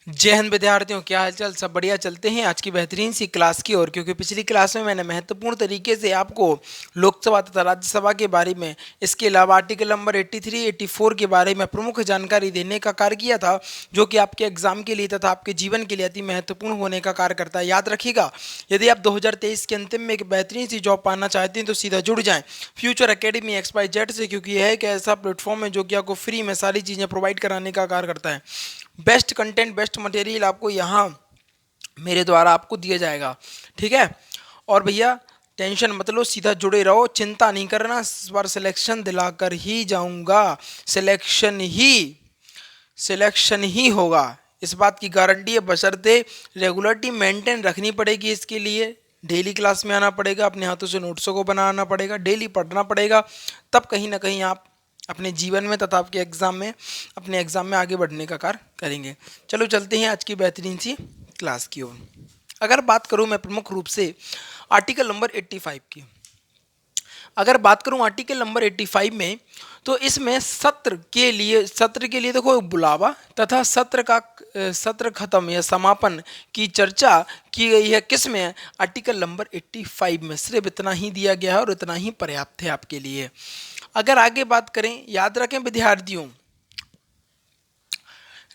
जय हिंद विद्यार्थियों, क्या हालचाल। सब बढ़िया चलते हैं आज की बेहतरीन सी क्लास की ओर। क्योंकि पिछली क्लास में मैंने महत्वपूर्ण तरीके से आपको लोकसभा तथा राज्यसभा के बारे में, इसके अलावा आर्टिकल नंबर 83 84 के बारे में प्रमुख जानकारी देने का कार्य किया था, जो कि आपके एग्जाम के लिए तथा आपके जीवन के लिए अति महत्वपूर्ण होने का कार्य करता है। याद रखिएगा, यदि आप 2023 के अंतिम में एक बेहतरीन सी जॉब पाना चाहते हैं तो सीधा जुड़ जाएं फ्यूचर एकेडमी XYZ से, क्योंकि यह एक ऐसा प्लेटफॉर्म है जो कि आपको फ्री में सारी चीज़ें प्रोवाइड कराने का कार्य करता है। बेस्ट कंटेंट, बेस्ट मटेरियल आपको यहाँ मेरे द्वारा आपको दिया जाएगा, ठीक है। और भैया टेंशन मत लो, सीधा जुड़े रहो, चिंता नहीं करना, इस बार सिलेक्शन दिलाकर ही जाऊंगा। सिलेक्शन ही होगा, इस बात की गारंटी है। बशर्ते रेगुलरिटी मेंटेन रखनी पड़ेगी। इसके लिए डेली क्लास में आना पड़ेगा, अपने हाथों से नोट्सों को बनाना पड़ेगा, डेली पढ़ना पड़ेगा, तब कहीं ना कहीं आप अपने जीवन में तथा आपके अपने एग्जाम में आगे बढ़ने का कार्य करेंगे। चलो चलते हैं आज की बेहतरीन सी क्लास की ओर। अगर बात करूं मैं प्रमुख रूप से आर्टिकल नंबर 85 की, अगर बात करूं आर्टिकल नंबर 85 में, तो इसमें सत्र के लिए देखो बुलावा तथा सत्र खत्म या समापन की चर्चा की गई है। किस में? आर्टिकल नंबर 85 में। सिर्फ इतना ही दिया गया है और इतना ही पर्याप्त है आपके लिए। अगर आगे बात करें, याद रखें विद्यार्थियों,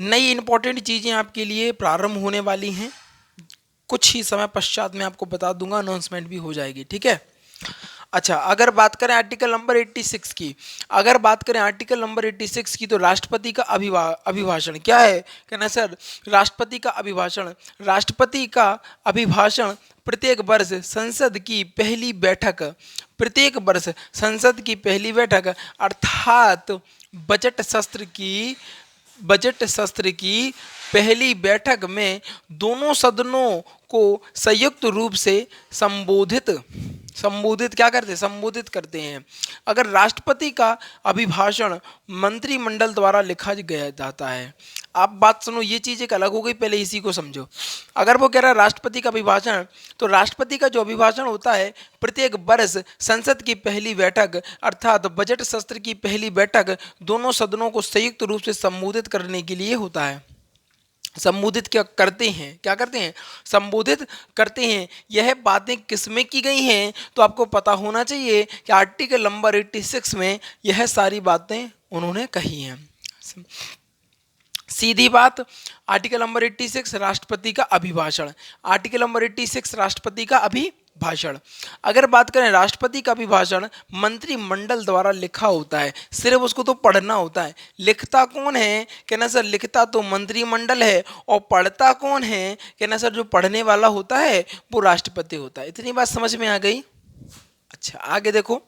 नई इंपॉर्टेंट चीज़ें आपके लिए प्रारंभ होने वाली हैं। कुछ ही समय पश्चात मैं आपको बता दूंगा, अनाउंसमेंट भी हो जाएगी, ठीक है। अच्छा, अगर बात करें आर्टिकल नंबर 86 की, अगर बात करें आर्टिकल नंबर 86 की, तो राष्ट्रपति का अभिभाषण क्या है? कहना सर, राष्ट्रपति का अभिभाषण प्रत्येक वर्ष संसद की पहली बैठक अर्थात बजट सत्र की पहली बैठक में दोनों सदनों को संयुक्त रूप से संबोधित करते हैं। अगर राष्ट्रपति का अभिभाषण मंत्रिमंडल द्वारा लिखा गया जाता है, आप बात सुनो, ये चीज़ एक अलग हो गई, पहले इसी को समझो। अगर वो कह रहा है राष्ट्रपति का अभिभाषण, तो राष्ट्रपति का जो अभिभाषण होता है प्रत्येक वर्ष संसद की पहली बैठक अर्थात बजट सत्र की पहली बैठक दोनों सदनों को संयुक्त रूप से संबोधित करने के लिए होता है। संबोधित क्या करते हैं? संबोधित करते हैं। यह बातें किसमें की गई हैं? तो आपको पता होना चाहिए कि आर्टिकल नंबर 86 में यह सारी बातें उन्होंने कही हैं। सीधी बात, आर्टिकल नंबर 86 राष्ट्रपति का अभिभाषण, आर्टिकल नंबर 86 राष्ट्रपति का अभिभाषण। अगर बात करें राष्ट्रपति का अभिभाषण मंत्रिमंडल द्वारा लिखा होता है, सिर्फ उसको तो पढ़ना होता है। लिखता कौन है? कहना सर, लिखता तो मंत्रिमंडल है, और पढ़ता कौन है? कहना सर, जो पढ़ने वाला होता है वो राष्ट्रपति होता है। इतनी बात समझ में आ गई? अच्छा, आगे देखो,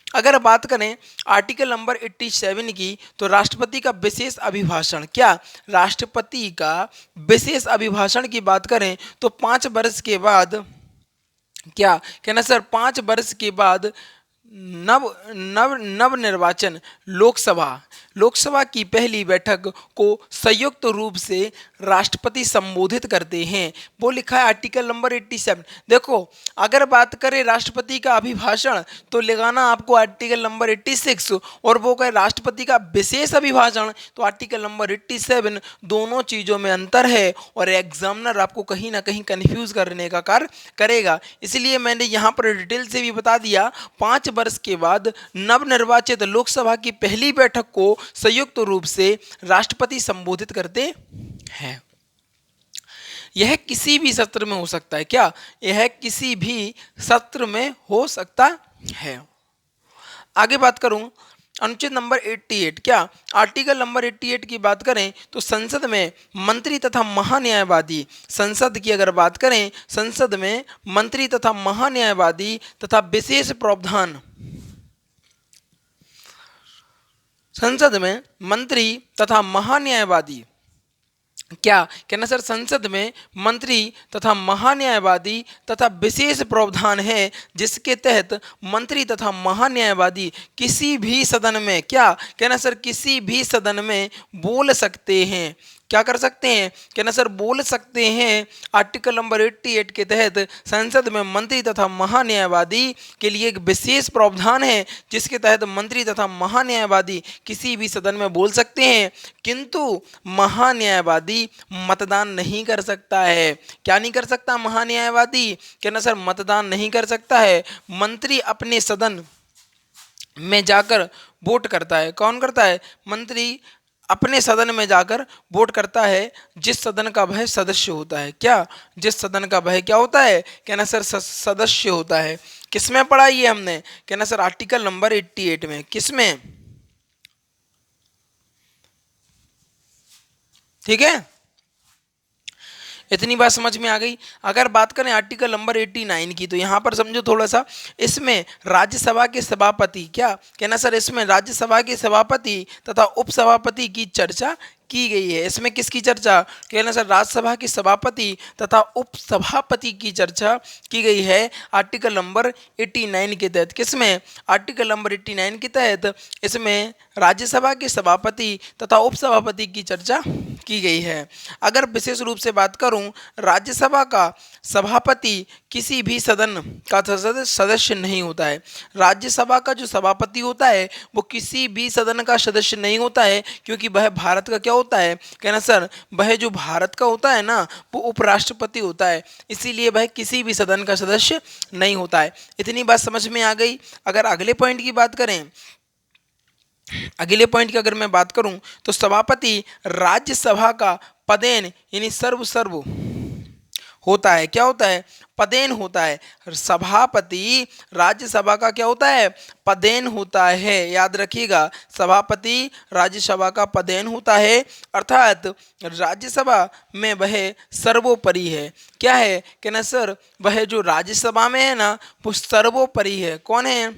अगर बात करें आर्टिकल नंबर 87 की, तो राष्ट्रपति का विशेष अभिभाषण क्या? राष्ट्रपति का विशेष अभिभाषण की बात करें तो 5 वर्ष के बाद क्या? कहना सर, 5 वर्ष के बाद नव निर्वाचन लोकसभा की पहली बैठक को संयुक्त रूप से राष्ट्रपति संबोधित करते हैं। वो लिखा है आर्टिकल नंबर 87। देखो, अगर बात करें राष्ट्रपति का अभिभाषण, तो लगाना आपको आर्टिकल नंबर 86, और वो कहे राष्ट्रपति का विशेष अभिभाषण, तो आर्टिकल नंबर 87। दोनों चीज़ों में अंतर है, और एग्जामिनर आपको कहीं ना कहीं कंफ्यूज करने का कार्य करेगा। इसलिए मैंने यहाँ पर डिटेल से भी बता दिया, 5 वर्ष के बाद नवनिर्वाचित लोकसभा की पहली बैठक को संयुक्त रूप से राष्ट्रपति संबोधित करते हैं। यह किसी भी सत्र में हो सकता है। क्या? यह किसी भी सत्र में हो सकता है। आगे बात करूं, अनुच्छेद नंबर 88 क्या? आर्टिकल नंबर 88 की बात करें तो संसद में मंत्री तथा महान्यायवादी, संसद की अगर बात करें, संसद में मंत्री तथा महान्यायवादी तथा विशेष प्रावधान, संसद में मंत्री तथा महान्यायवादी क्या? कहना सर, संसद में मंत्री तथा महान्यायवादी तथा विशेष प्रावधान है जिसके तहत मंत्री तथा महान्यायवादी किसी भी सदन में क्या? कहना सर, किसी भी सदन में बोल सकते हैं। क्या कर सकते हैं कि ना सर बोल सकते हैं। आर्टिकल नंबर 88 के तहत संसद में मंत्री तथा महान्यायवादी के लिए एक विशेष प्रावधान है, जिसके तहत मंत्री तथा महान्यायवादी किसी भी सदन में बोल सकते हैं, किंतु महान्यायवादी मतदान नहीं कर सकता है। क्या नहीं कर सकता महान्यायवादी? कि ना सर मतदान नहीं कर सकता है। मंत्री अपने सदन में जाकर वोट करता है। कौन करता है? मंत्री अपने सदन में जाकर वोट करता है, जिस सदन का वह सदस्य होता है। क्या? जिस सदन का वह क्या होता है? कहना सर सदस्य होता है। किसमें पढ़ा ये हमने? कहना सर आर्टिकल नंबर 88 में। किसमें? ठीक है, इतनी बात समझ में आ गई। अगर बात करें आर्टिकल नंबर 89 की, तो यहाँ पर समझो थोड़ा सा, इसमें राज्यसभा के सभापति, क्या कहना सर, इसमें राज्यसभा के सभापति तथा उपसभापति की चर्चा की गई है। इसमें किसकी चर्चा? कहना सर राज्यसभा के सभापति तथा उपसभापति की चर्चा की गई है आर्टिकल नंबर 89 के तहत। किसमें? आर्टिकल नंबर 89 के तहत इसमें राज्यसभा के सभापति तथा उपसभापति की चर्चा की गई है। अगर विशेष रूप से बात करूं, राज्यसभा का सभापति किसी भी सदन का सदस्य नहीं होता है। राज्यसभा का जो सभापति होता है वो किसी भी सदन का सदस्य नहीं होता है, क्योंकि वह भारत का क्या होता है? कहना सर वह जो भारत का होता है ना, वो उपराष्ट्रपति होता है, इसीलिए वह किसी भी सदन का सदस्य नहीं होता है। इतनी बात समझ में आ गई। अगर अगले पॉइंट की बात करें, अगले पॉइंट की अगर मैं बात करूं, तो सभापति राज्यसभा का पदेन यानी सर्व होता है। क्या होता है? पदेन होता है। सभापति राज्यसभा का क्या होता है? पदेन होता है। याद रखिएगा, सभापति राज्यसभा का पदेन होता है, अर्थात राज्यसभा में वह सर्वोपरि है। क्या है कि ना सर, वह जो राज्यसभा में है ना, वो सर्वोपरि है। कौन है?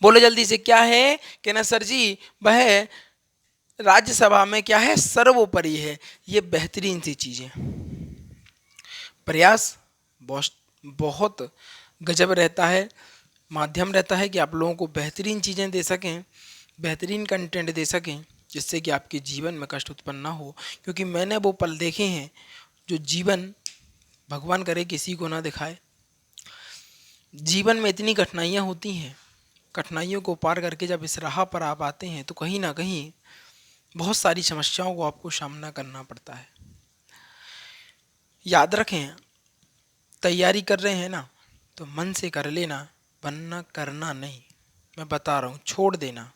बोलो जल्दी से, क्या है कि ना सर जी, वह राज्यसभा में क्या है? सर्वोपरि है। ये बेहतरीन सी चीज है। प्रयास बहुत गजब रहता है, माध्यम रहता है कि आप लोगों को बेहतरीन चीज़ें दे सकें, बेहतरीन कंटेंट दे सकें, जिससे कि आपके जीवन में कष्ट उत्पन्न ना हो। क्योंकि मैंने वो पल देखे हैं जो जीवन भगवान करे किसी को ना दिखाए। जीवन में इतनी कठिनाइयाँ होती हैं, कठिनाइयों को पार करके जब इस राह पर आप आते हैं, तो कहीं ना कहीं बहुत सारी समस्याओं को आपको सामना करना पड़ता है। याद रखें, तैयारी कर रहे हैं ना, तो मन से कर लेना, वरना करना नहीं। मैं बता रहा हूँ, छोड़ देना।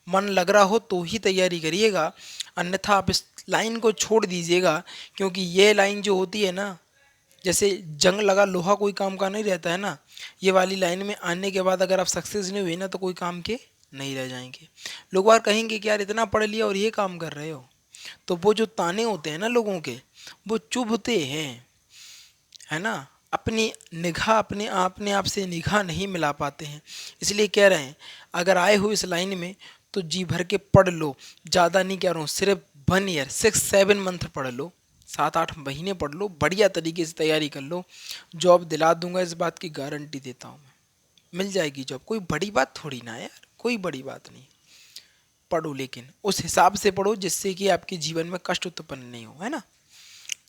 मन लग रहा हो तो ही तैयारी करिएगा, अन्यथा आप इस लाइन को छोड़ दीजिएगा। क्योंकि ये लाइन जो होती है ना, जैसे जंग लगा लोहा कोई काम का नहीं रहता है ना, ये वाली लाइन में आने के बाद अगर आप सक्सेस नहीं हुए ना, तो कोई काम के नहीं रह जाएंगे। लोग बार कहेंगे कि यार इतना पढ़ लिया और ये काम कर रहे हो। तो वो जो ताने होते हैं ना लोगों के, वो चुभते हैं, है ना। अपनी निगाह अपने आप से निगाह नहीं मिला पाते हैं। इसलिए कह रहे हैं, अगर आए हो इस लाइन में तो जी भर के पढ़ लो। ज़्यादा नहीं कह रहा हूँ, सिर्फ 1 ईयर 6-7 मंथ पढ़ लो, 7-8 महीने पढ़ लो, बढ़िया तरीके से तैयारी कर लो। जॉब दिला दूंगा, इस बात की गारंटी देता हूँ मैं। मिल जाएगी जॉब, कोई बड़ी बात थोड़ी ना यार, कोई बड़ी बात नहीं। पढ़ो, लेकिन उस हिसाब से पढ़ो जिससे कि आपके जीवन में कष्ट उत्पन्न नहीं हो, है ना।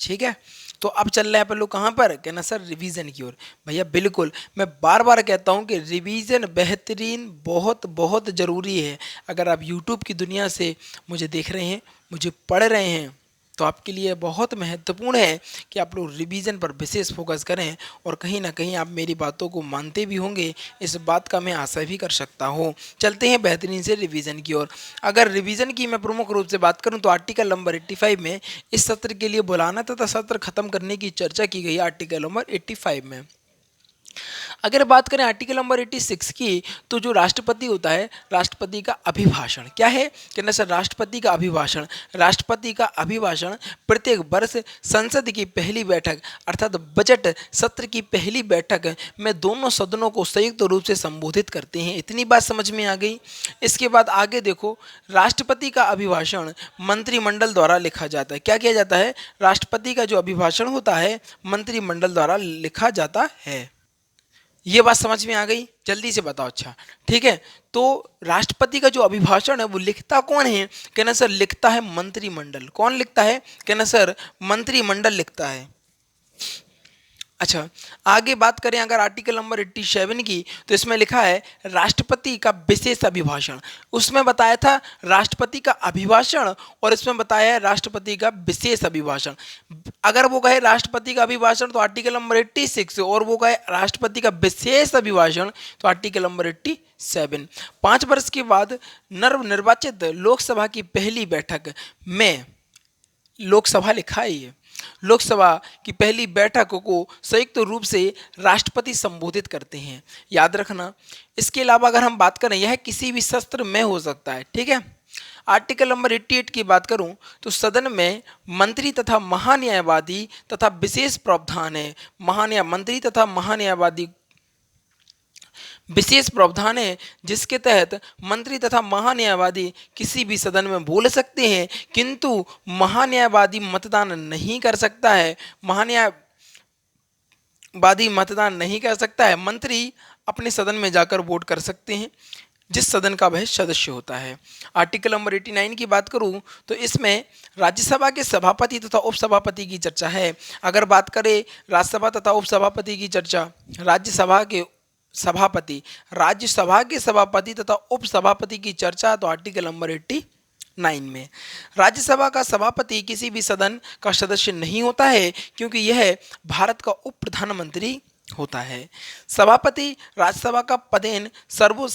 ठीक है, तो अब चल रहे हैं अपन लोग कहाँ पर? कहना सर रिवीजन की ओर। भैया बिल्कुल, मैं बार बार कहता हूँ कि रिवीजन बेहतरीन, बहुत बहुत ज़रूरी है। अगर आप यूट्यूब की दुनिया से मुझे देख रहे हैं, मुझे पढ़ रहे हैं, तो आपके लिए बहुत महत्वपूर्ण है कि आप लोग रिवीजन पर विशेष फोकस करें। और कहीं ना कहीं आप मेरी बातों को मानते भी होंगे, इस बात का मैं आशा भी कर सकता हूँ। चलते हैं बेहतरीन से रिवीजन की ओर। अगर रिवीजन की मैं प्रमुख रूप से बात करूँ, तो आर्टिकल नंबर 85 में इस सत्र के लिए बुलाना तथा सत्र खत्म करने की चर्चा की गई। आर्टिकल नंबर 85 में अगर बात करें आर्टिकल नंबर 86 की, तो जो राष्ट्रपति होता है, राष्ट्रपति का अभिभाषण क्या है? कहना सर राष्ट्रपति का अभिभाषण। राष्ट्रपति का अभिभाषण प्रत्येक वर्ष संसद की पहली बैठक अर्थात बजट सत्र की पहली बैठक में दोनों सदनों को संयुक्त रूप से संबोधित करते हैं। इतनी बात समझ में आ गई। इसके बाद आगे देखो, राष्ट्रपति का अभिभाषण मंत्रिमंडल द्वारा लिखा जाता है। क्या किया जाता है? राष्ट्रपति का जो अभिभाषण होता है मंत्रिमंडल द्वारा लिखा जाता है। ये बात समझ में आ गई? जल्दी से बताओ। अच्छा ठीक है, तो राष्ट्रपति का जो अभिभाषण है वो लिखता कौन है? कहना सर लिखता है मंत्रिमंडल। कौन लिखता है? कहना सर मंत्रिमंडल लिखता है। अच्छा, आगे बात करें अगर आर्टिकल नंबर 87 की, तो इसमें लिखा है राष्ट्रपति का विशेष अभिभाषण। उसमें बताया था राष्ट्रपति का अभिभाषण और इसमें बताया है राष्ट्रपति का विशेष अभिभाषण। अगर वो कहे राष्ट्रपति का अभिभाषण तो आर्टिकल नंबर 86, और वो कहे राष्ट्रपति का विशेष अभिभाषण तो आर्टिकल नंबर 87। 5 वर्ष के बाद नवनिर्वाचित लोकसभा की पहली बैठक में, लोकसभा लिखा है ये, लोकसभा की पहली बैठक को संयुक्त रूप से राष्ट्रपति संबोधित करते हैं। याद रखना। इसके अलावा अगर हम बात करें, यह किसी भी शस्त्र में हो सकता है। ठीक है। आर्टिकल नंबर 88 की बात करूं तो सदन में मंत्री तथा महान्यायवादी तथा विशेष प्रावधान है। मंत्री तथा महान्यायवादी विशेष प्रावधान है जिसके तहत मंत्री तथा महान्यायवादी किसी भी सदन में बोल सकते हैं, किंतु महान्यायवादी मतदान नहीं कर सकता है। महान्यायवादी मतदान नहीं कर सकता है। मंत्री अपने सदन में जाकर वोट कर सकते हैं जिस सदन का वह सदस्य होता है। आर्टिकल नंबर 89 की बात करूं तो इसमें राज्यसभा के सभापति तथा उपसभापति की चर्चा है। अगर बात करें राज्यसभा तथा उपसभापति की चर्चा, राज्यसभा के सभापति तथा उपसभापति की चर्चा तो आर्टिकल नंबर 89 में। राज्यसभा का सभापति किसी भी सदन का सदस्य नहीं होता है क्योंकि यह भारत का उप प्रधानमंत्री होता है। सभापति राज्यसभा का पदेन सर्व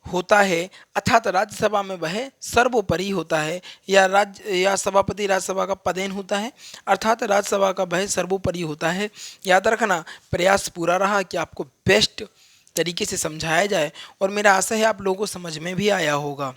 होता है, अर्थात राज्यसभा में वह सर्वोपरि होता है, या सभापति राज्यसभा का पदेन होता है अर्थात राज्यसभा का वह सर्वोपरि होता है। याद रखना। प्रयास पूरा रहा कि आपको बेस्ट तरीके से समझाया जाए और मेरा आशा है आप लोगों को समझ में भी आया होगा।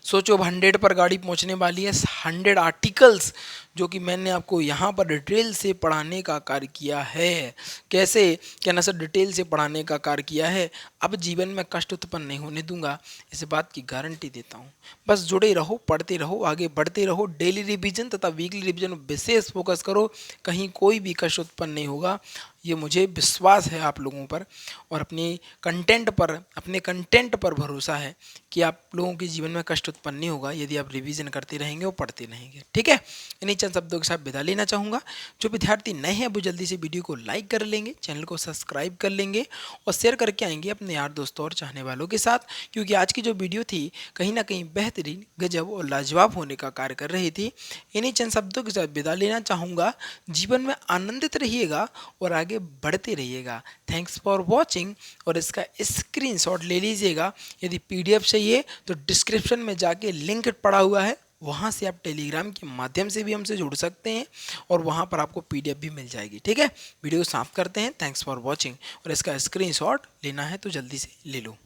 सोचो 100 पर गाड़ी पहुंचने वाली है। 100 आर्टिकल्स जो कि मैंने आपको यहाँ पर डिटेल से पढ़ाने का कार्य किया है। कैसे? क्या ना सर डिटेल से पढ़ाने का कार्य किया है। अब जीवन में कष्ट उत्पन्न नहीं होने दूंगा, इस बात की गारंटी देता हूँ। बस जुड़े रहो, पढ़ते रहो, आगे बढ़ते रहो। डेली रिवीजन तथा वीकली रिवीजन विशेष फोकस करो, कहीं कोई भी कष्ट उत्पन्न नहीं होगा। ये मुझे विश्वास है आप लोगों पर और अपने कंटेंट पर भरोसा है कि आप लोगों के जीवन में कष्ट उत्पन्न नहीं होगा यदि आप रिवीजन करते रहेंगे और पढ़ते रहेंगे। ठीक है। इन्हीं चंद शब्दों के साथ विदा लेना चाहूँगा। जो विद्यार्थी नए हैं वो जल्दी से वीडियो को लाइक कर लेंगे, चैनल को सब्सक्राइब कर लेंगे और शेयर करके आएंगे अपने यार दोस्तों और चाहने वालों के साथ, क्योंकि आज की जो वीडियो थी कहीं ना कहीं बेहतरीन, गजब और लाजवाब होने का कार्य कर रही थी। इन्हीं चंद शब्दों के साथ विदा लेना चाहूँगा। जीवन में आनंदित रहिएगा और आगे बढ़ते रहिएगा। Thanks for watching. और इसका स्क्रीनशॉट ले लीजिएगा। यदि पीडीएफ चाहिए तो डिस्क्रिप्शन में जाके लिंक पड़ा हुआ है, वहाँ से आप टेलीग्राम के माध्यम से भी हमसे जुड़ सकते हैं और वहाँ पर आपको पीडीएफ भी मिल जाएगी। ठीक है। वीडियो साफ करते हैं। Thanks for watching. और इसका स्क्रीनशॉट लेना है तो जल्दी से ले लो,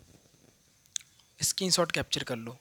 स्क्रीनशॉट कैप्चर कर लो।